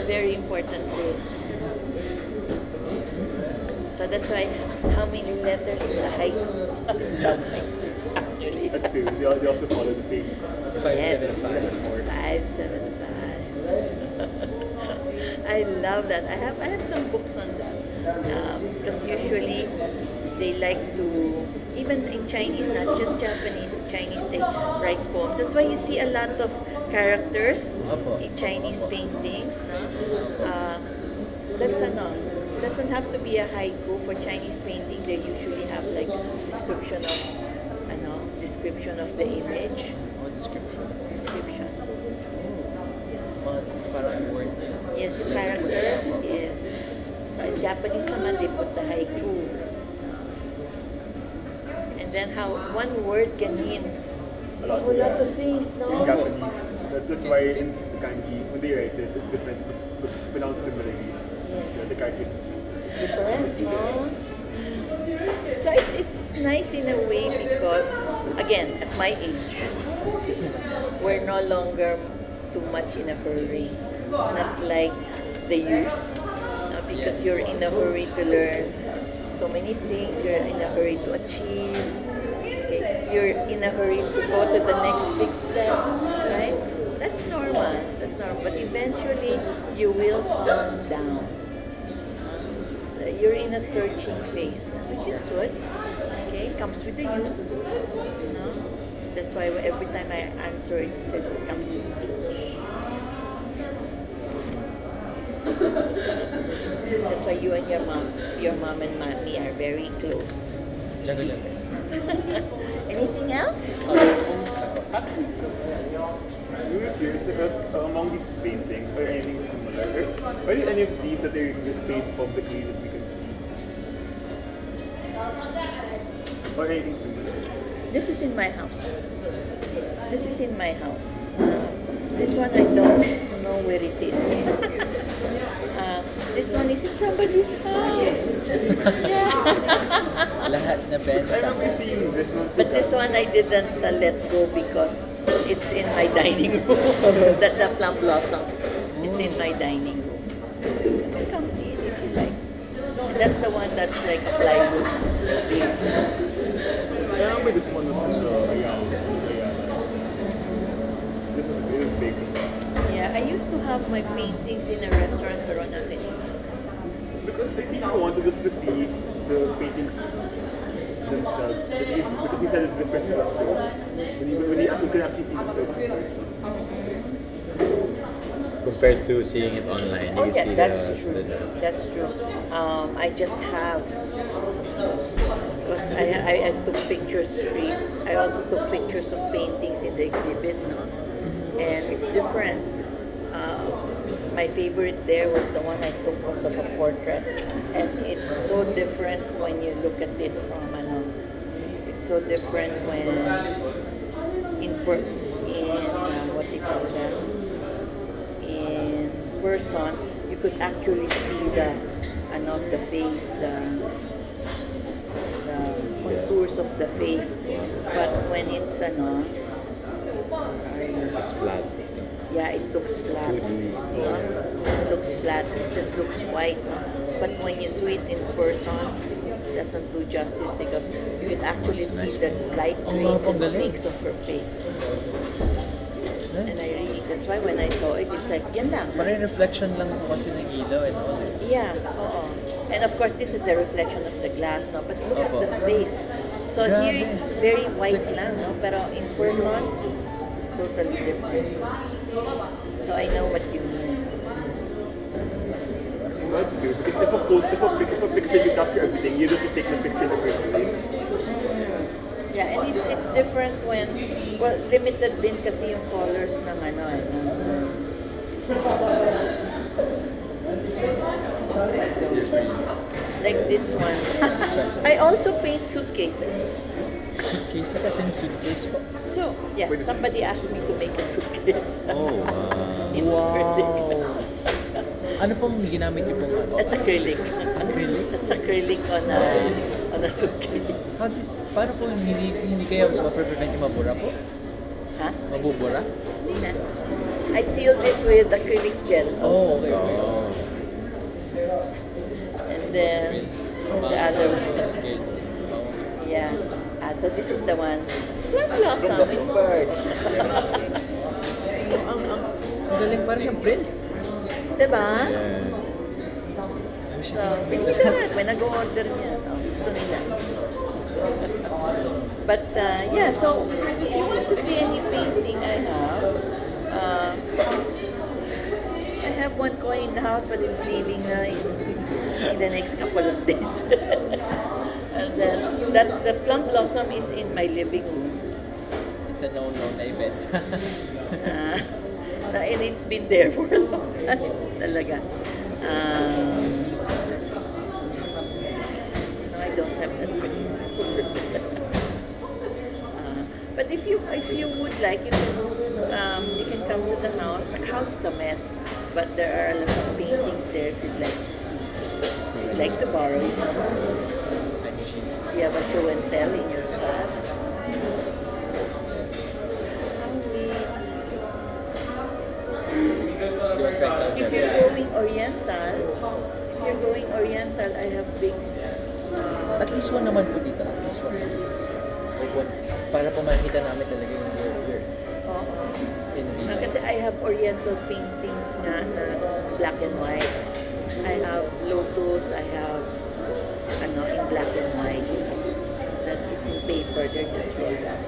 very important rule. So that's why, how many letters is a haiku? Actually. That's true. They also follow the same. 575. 575. I love that. I have some books on that. Because usually they like to, even in Chinese, not just Japanese, Chinese, they write poems. That's why you see a lot of characters in Chinese paintings. No? That's doesn't have to be a haiku for Chinese painting. They usually have like description of the image. Oh, description. Description. Parang word. Yes, the characters. Yes. So in Japanese naman, they put the haiku. And then how one word can mean A lot of things, no? Japanese. That's why in the kanji, when they write it, it's different, but it's pronounced similarly. Yes. The kanji. Different, no? So it's nice in a way because, again, at my age, we're no longer too much in a hurry. Not like the youth. No, because you're in a hurry to learn so many things, you're in a hurry to achieve. Okay? You're in a hurry to go to the next big step, right? That's normal. But eventually, you will calm down. You're in a searching phase, which is good. Okay, comes with the youth. No? That's why every time I answer, it says it comes with age. That's why you and your mom and me are very close. Jago. Anything else? We were curious about among these paintings, are anything similar? Are there any of these that are displayed publicly that we can see? Or anything similar? This is in my house. This one I don't know where it is. This one is in somebody's house. Yeah. Lahat na I benta. remember seeing this one. But this one I didn't let go because it's in my dining room. The plum blossom is in my dining room. You can come see it if you like. And that's the one that's like a plywood. I remember this one was in the Ayala. This is big. Yeah, I used to have my paintings in a restaurant pero nothing. Because I think I wanted us to see the paintings themselves. Because he said it's different in the strokes. When you can actually see the strokes. Compared to seeing it online, you Oh can yeah, see that's the true. That's true. I just have, because I took pictures free. I also took pictures of paintings in the exhibit, no? And it's different. My favorite there was the one I took was of a portrait, and it's so different when you look at it from it's so different when what do you call that? In person, you could actually see the face, the contours of the face. But when it's It's just flat. yeah, it looks flat. 2D. It looks flat. It just looks white. But when you see it in person, it doesn't do justice because you can actually see the light rays and mix of her face. It's And nice. that's why when I saw it, it's like, yan lang. Parang reflection lang po kasi ng ilaw and all. Yeah, oo. And of course, this is the reflection of the glass, no? But look Opo. at the face. So Grabe. here it's very white lang, no? Pero in person, totally different. So I know what you mean. That's good. Because if a picture you capture everything, you don't just take the picture in the first place. Yeah, and it's different when, well, limited din kasi yung colors ng like this one. I also paint suitcases. Suitcases as in suitcase po. So, yeah, somebody asked me to make a suitcase. Oh, wow. In acrylic. Ano pong ginamit niyo pong ano? That's acrylic. Acrylic? That's acrylic on a suitcase. Paano po hindi kayo ma-prevent yung mabura po? Ha? Mabubura? Hindi na. I sealed it with acrylic gel. Oh, okay. okay. Oh. And then the other one. Scared. Yeah. So this is the one. Plum blossom with birds. Ang galing para siyang print. Diba? Yeah. I wish So, I could pili ka lang. May nag-order niya. Oh, gusto nila. But, yeah, so, if you want to see any painting I have one coin in the house, but it's leaving in the next couple of days. And then, the plum blossom is in my living room. It's a no-no na event. And it's been there for a long time. Talaga. No, I don't have that. But if you would like, you can come to the house. The house is a mess, but there are a lot of paintings there if you'd like to see. If you'd like to borrow it. You have a show and tell in your class. If you're going Oriental, I have big. At least one naman po, tita. At least one. Like one. Para po makita namin talaga yung your hindi. Kasi I have Oriental paintings nga na black and white. I have lotus, I have in black and white. That's it's in paper, they're just rolled up.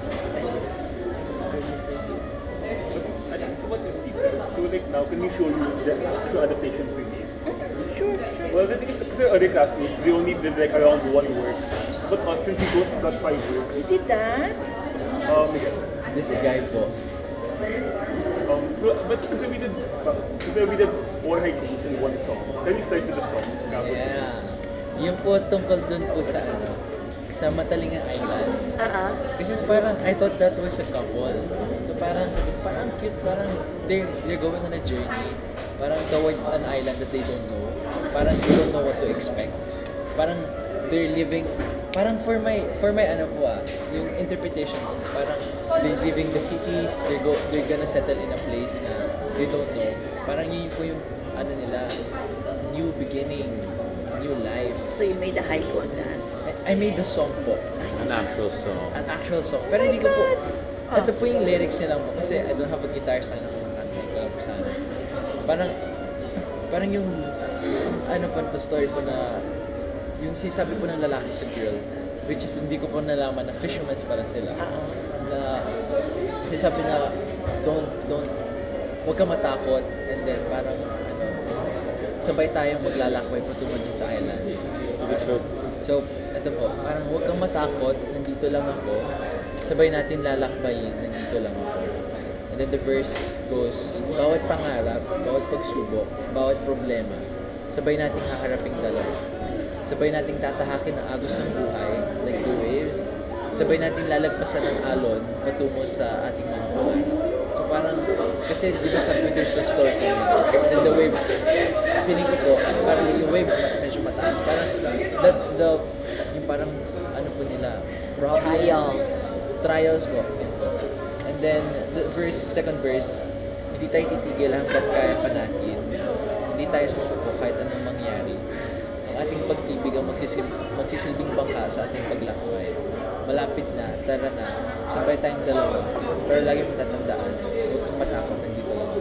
So like now, can we show you the actual adaptations we made? Sure. Well, the thing is, because our other classmates, they only did like around one word. But us, since we both got 5 words, You did that? yeah. This guy po. But because we did 4 haikus in one song. Can we start with the song? Yeah. Yun po tungkol dun po sa sa Matalinga Island. Kasi parang I thought that was a couple. So parang sabi, parang cute, parang they're going on a journey. Parang towards an island that they don't know. Parang they don't know what to expect. Parang they're living, parang for my yung interpretation ko, parang they're leaving the cities, they're gonna settle in a place na they don't know. Parang yun po yung nila, new beginning, new life. So you made a haiku on that? I made the song po. An actual song. An actual song. Pero hindi ko po, ito po yung lyrics niya lang po kasi I don't have a guitar sana kung makanta. Kaya po sana. Parang yung po to story po na yung sinasabi po ng lalaki sa girl, which is hindi ko po nalaman na fishermen pala sila. Na sinasabi na huwag ka matakot, and then parang sabay tayong maglalakbay patungo din sa island. So, ito po, parang huwag kang matakot, nandito lang ako. Sabay natin lalakbayin, nandito lang ako. And then the verse goes, bawat pangarap, bawat pagsubok, bawat problema, sabay nating haharaping dalawa. Sabay nating tatahakin ang agos ng buhay, like the waves. Sabay nating lalagpasan ng alon patungo sa ating mga buhay. So parang, kasi di ba sabi there's a storm and the waves, feeling ko po, parang yung waves medyo mataas. Parang, that's yung parang, po nila, problems. Trials po. And then, the second verse, hindi tayo titigil hanggat kaya pa natin. Hindi tayo susuko kahit anong mangyari. Ang ating pag-ibig ang magsisilbing bangka sa ating paglakbay. Malapit na, tara na, sabay tayong dalawa. Pero lagi mong tatandaan, huwag kang matakot, nandito lang ako.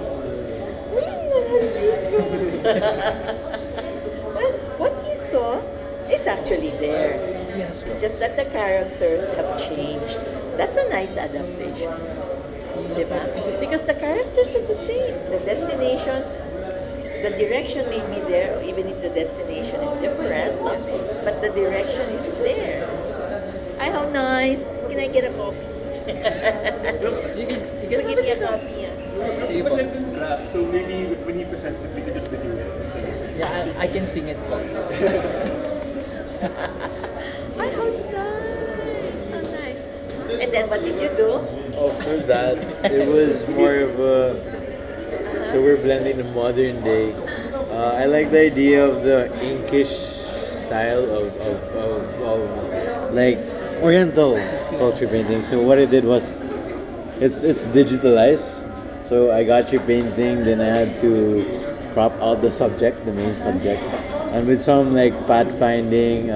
Well, what you saw is actually there. Yes, It's just that the characters have changed. That's a nice adaptation. Diba? Because the characters are the same. The destination, the direction may be there, even if the destination is different, but the direction is there. Ay, how nice! Can I get a copy? You Give can me a copy. Yeah. Sige But po. like in class, so maybe when he presents it, we can just video it. Yeah, I can sing it po. Ay, how nice! How nice! And then what did you do? Oh, for that, it was more of a. So we're blending the modern day. I like the idea of the inkish style of like Oriental culture painting. So what I did was, it's digitalized. So I got you painting, then I had to crop out the subject, the main subject. And with some like pathfinding,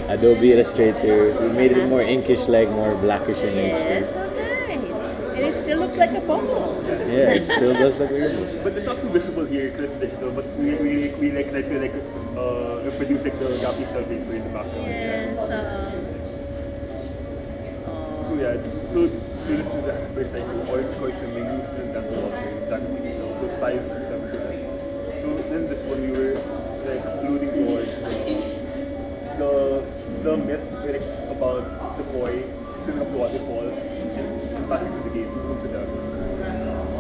Adobe Illustrator, we made it more inkish like, more blackish in Yes, nature. so nice. And it still looks like a bubble. Yeah, it still does look like a But it's not too visible here because it's digital. But we like to reproduce like the graphic cell paper in the background. Yes. So yeah, so this is the first time oil coins and we used in that water. That is those 5 or 7 to 9. So then this one we were like alluding towards the myth like, about the boy swimming up the waterfall and back into the game into that.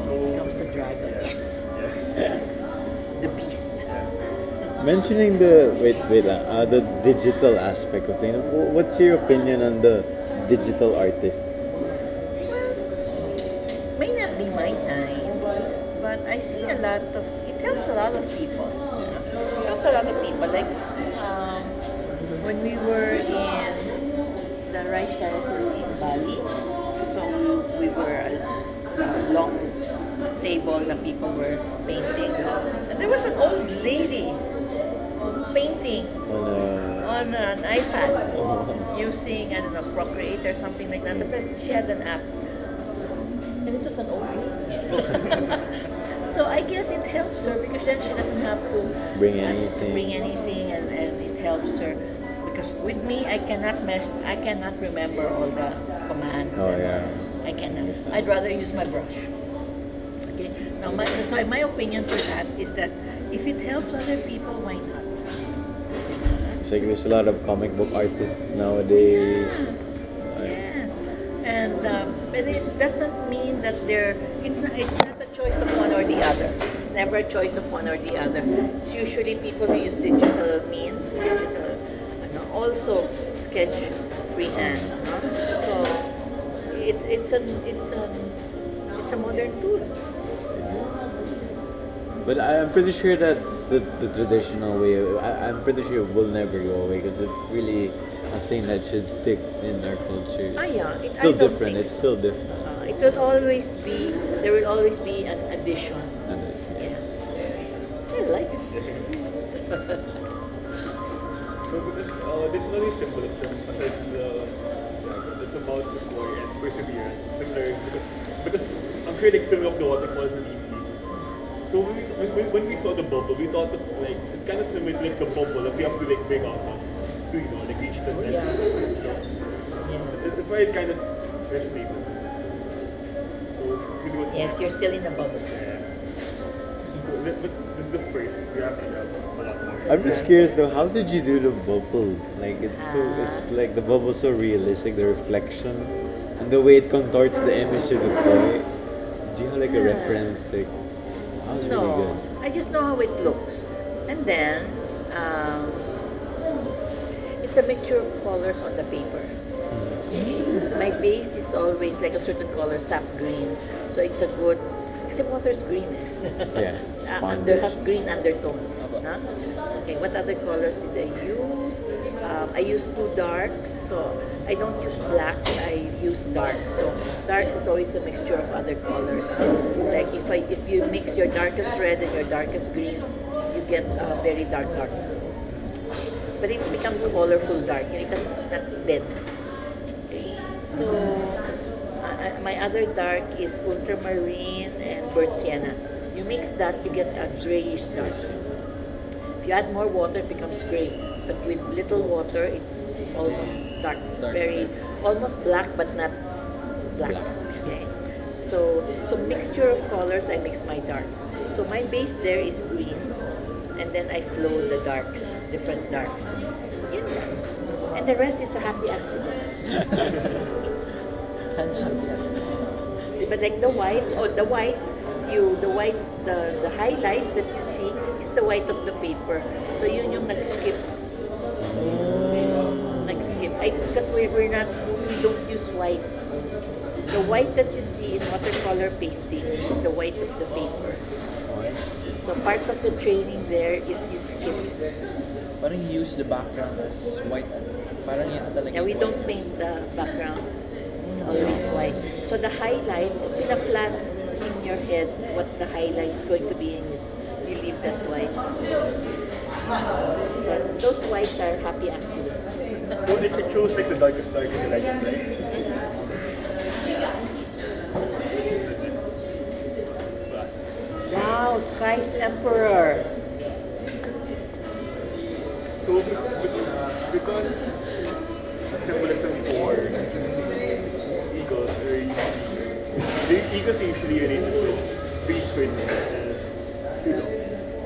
So Comes a dragon. Yes. yeah. The beast. Mentioning the the digital aspect of things. What's your opinion on the digital artists? May not be my time, but I see a lot of, it helps a lot of people. It helps a lot of people. Like when we were in the rice terraces in Bali, so we were a long table that people were painting. And there was an old lady painting on an iPad using, I don't know, Procreate or something like that. But she had an app. And it was an old lady. So I guess it helps her because then she doesn't have to Bring anything. bring anything, and it helps her. Because with me, I cannot remember all the commands. Oh, and yeah. I cannot. I'd rather use my brush. Okay. Now, my opinion for that is that if it helps other people, why not? It's like there's a lot of comic book artists nowadays. Yes. And but it doesn't mean that it's not a choice of one or the other. It's never a choice of one or the other. It's usually people who use digital means, also sketch freehand. So it's a modern tool. But I'm pretty sure that the traditional way, I'm pretty sure it will never go away because it's really a thing that should stick in our culture. Yeah, It's I still don't different. think It's still different. It will always be. There will always be an addition. And Yes. I like it. So because additionally symbolism aside from it's about joy and perseverance. Similar because I'm sure like swimming up the waterfalls is easy. So when we saw the bubble, we thought of like it kind of similar to like the bubble that we have to like break out of to like reach the end. Yeah. So that's why it kind of resonated. So really what Yes, you're still in the bubble. So but this is the first. We actually have a lot more. I'm just curious though, how did you do the bubbles? Like it's like the bubble's so realistic, the reflection, and the way it contorts the image of the boy. Do you have like a reference? Like, that was really good. I just know how it looks. And then, it's a mixture of colors on the paper. My base is always like a certain color, sap green. So it's a good, kasi water is green. Yeah, There has green undertones. No? Okay, what other colors did I use? I use 2 darks, so I don't use black, I use darks. So darks is always a mixture of other colors. Like if you mix your darkest red and your darkest green, you get a very dark. But it becomes a colorful dark, because it's not dead. Okay. So my other dark is ultramarine and burnt sienna. You mix that, you get a grayish dark. If you add more water, it becomes gray. But with little water, it's almost dark. Very almost black, but not black. Okay. So mixture of colors, I mix my darks. So my base there is green, and then I flow the darks, different darks. Yun lang. And the rest is a happy accident. But like the whites, the highlights that you see is the white of the paper. So yun yung nag-skip. Because we don't use white. The white that you see in watercolor paintings is the white of the paper. So part of the training there is you skip. Parang you use the background as white. Parang yun na talaga. Yeah, we white. don't paint the background. It's always white. So the highlight, so pinaplan in your head what the highlight is going to be, and you leave that white. So those whites are happy accidents. So it shows like the darkest dark and the lightest light. Wow, Sky's Emperor. So because symbolism for eagles, the eagles are usually related with three squidward and Pluto.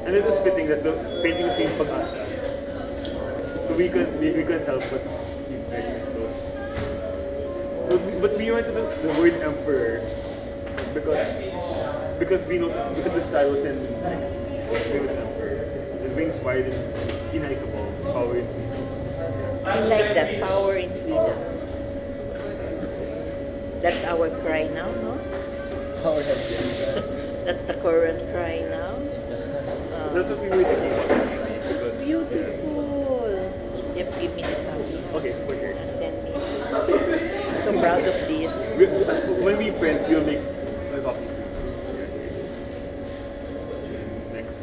And it is fitting that the painting is named Pag-asa. So we couldn't help but keep writing those. But we went to the word emperor because we noticed because the style was in like with emperor. The wings wide and keen eyes above, power in freedom. I like that, power in freedom. That's our cry now, no? Power has been That's the current cry now. That's what we were thinking about. Because, Beautiful. You have to give me the copy. okay, for sure. Send me. I'm so proud of this. When we print, we'll make a copy. Next.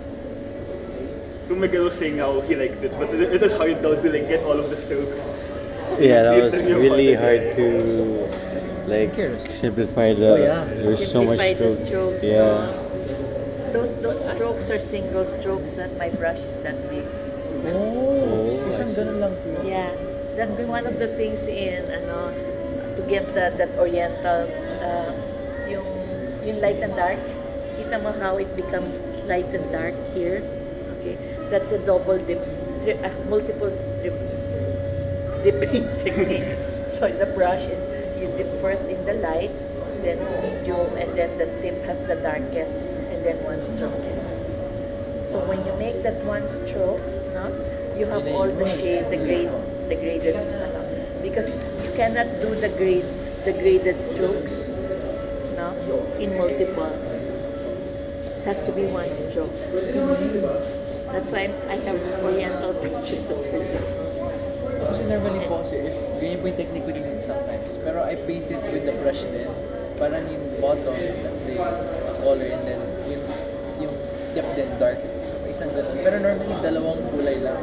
So Miguel was saying how he liked it, but it was hard though to like get all of the strokes. Yeah, that was Based on your really content. hard to like Curious. simplify the. Oh, yeah. There's so much Simplify the stroke. strokes. Yeah. Those strokes are single strokes, and my brush is that big. Oh, isang ganun lang po. Yeah, that's one of the things in to get that oriental yung light and dark. Kita mo how it becomes light and dark here. Okay, that's a double multiple dipping technique. So the brush is you dip first in the light, then medium, and then the tip has the darkest, and then one stroke. So when you make that one stroke, no, you have all the shade, the graded, because you cannot do the graded strokes, no, in multiple. It has to be one stroke. That's why I have oriental pictures to print this. Kasi normally po kasi, if ganyan po yung technique ko din sometimes. Pero I paint it with the brush din. Parang yung bottom, let's say, a color, and then yung depth din dark. So isang ganun. Pero normally dalawang kulay lang.